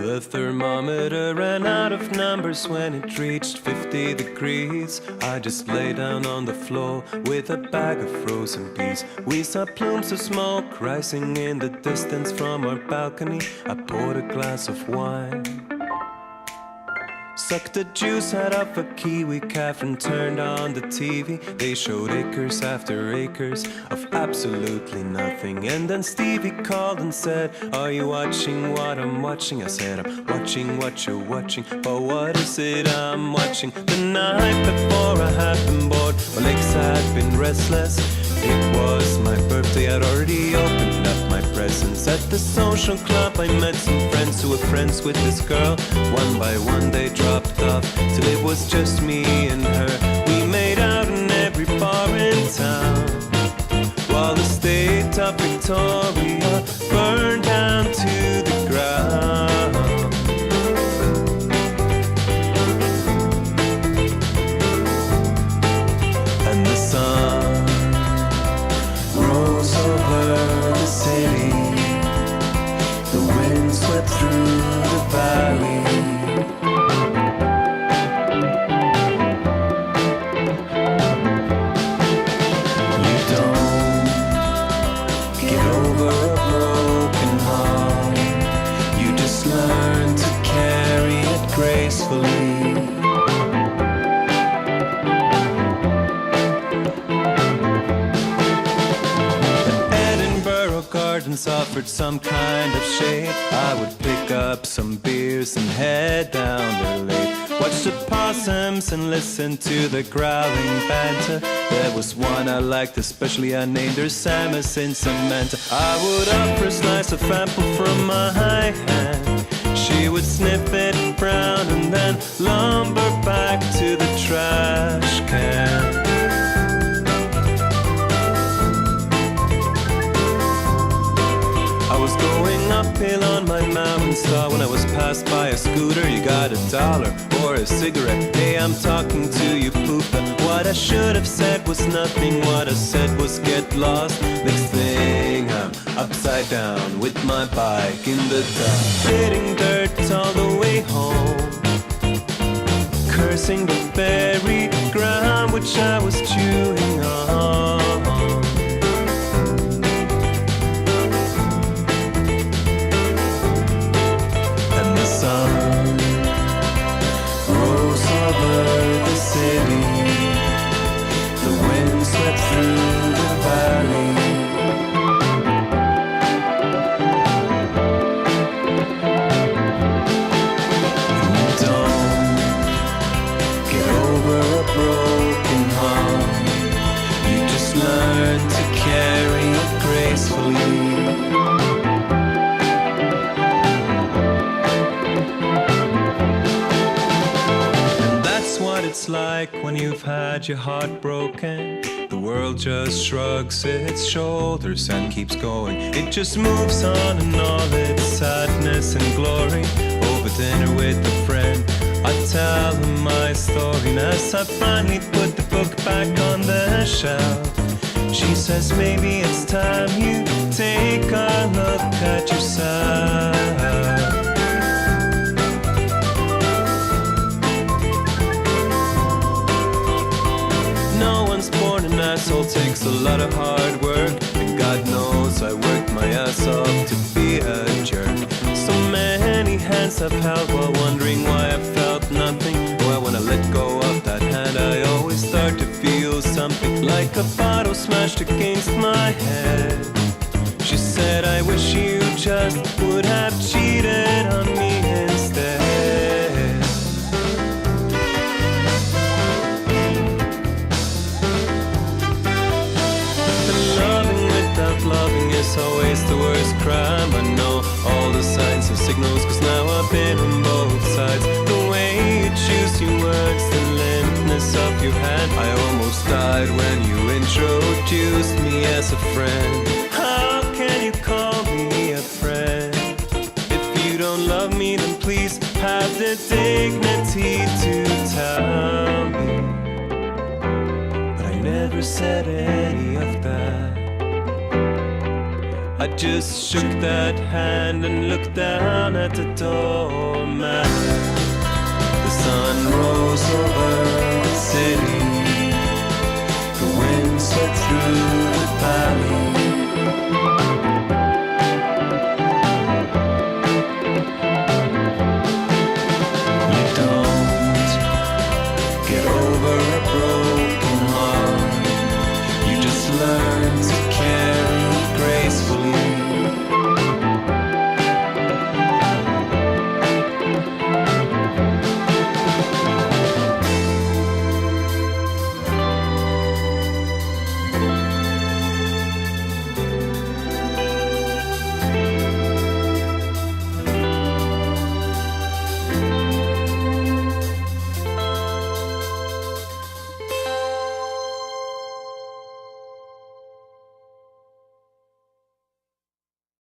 The thermometer ran out of numbers when it reached 50 degrees. I just lay down on the floor with a bag of frozen peas. We saw plumes of smoke rising in the distance from our balcony. I poured a glass of wine.Sucked the juice out of a kiwi calf and turned on the TV. They showed acres after acres of absolutely nothing. And then Stevie called and said, Are you watching what I'm watching? I said, I'm watching what you're watching. But what is it I'm watching? The night before I had been bored, my legs had been restless.It was my birthday, I'd already opened up my presents. At the social club I met some friends who were friends with this girl. One by one they dropped off, till it was just me and her. We made out in every bar in town, while the state of Victoria burned down to the ground.And the sun rose over the city. The wind swept through the valley. You don't get over a broken heart. You just learn to carry it gracefully.Offered some kind of shade. I would pick up some beers and head down there late. Watch the possums and listen to the growling banter. There was one I liked especially, I named her Samus in Samantha. I would offer a slice of apple from my hand. She would sniff it brown and then lumber back to the trash can.I was going uphill on my mountain star when I was passed by a scooter. You got $1 or a cigarette? Hey, I'm talking to you, Poopa. What I should have said was nothing. What I said was get lost. Next thing I'm upside down with my bike in the dark, hitting dirt all the way home, cursing the very ground which I was chewing on.Sun rose over the city. The wind swept through the valley. And you don't get over a broken heart. You just learn to carry it gracefully.It's like when you've had your heart broken. The world just shrugs its shoulders and keeps going. It just moves on in all its sadness and glory. Over dinner with a friend, I tell him my story. And as I finally put the book back on the shelf, she says maybe it's time you take a look at yourself.An asshole takes a lot of hard work, and God knows I worked my ass off to be a jerk. So many hands I've held while wondering why I felt nothing. Well, when I let go of that hand, I always start to feel something, like a bottle smashed against my head. She said, I wish you just would have cheated on me instead.Loving is always the worst crime. I know all the signs and signals, cause now I've been on both sides. The way you choose your words, the limpness of your hand. I almost died when you introduced me as a friend. How can you call me a friend? If you don't love me, then please have the dignity to tell me. But I never said any of that. I I just shook that hand and looked down at the doormat. The sun rose over the city. The wind swept through the valley.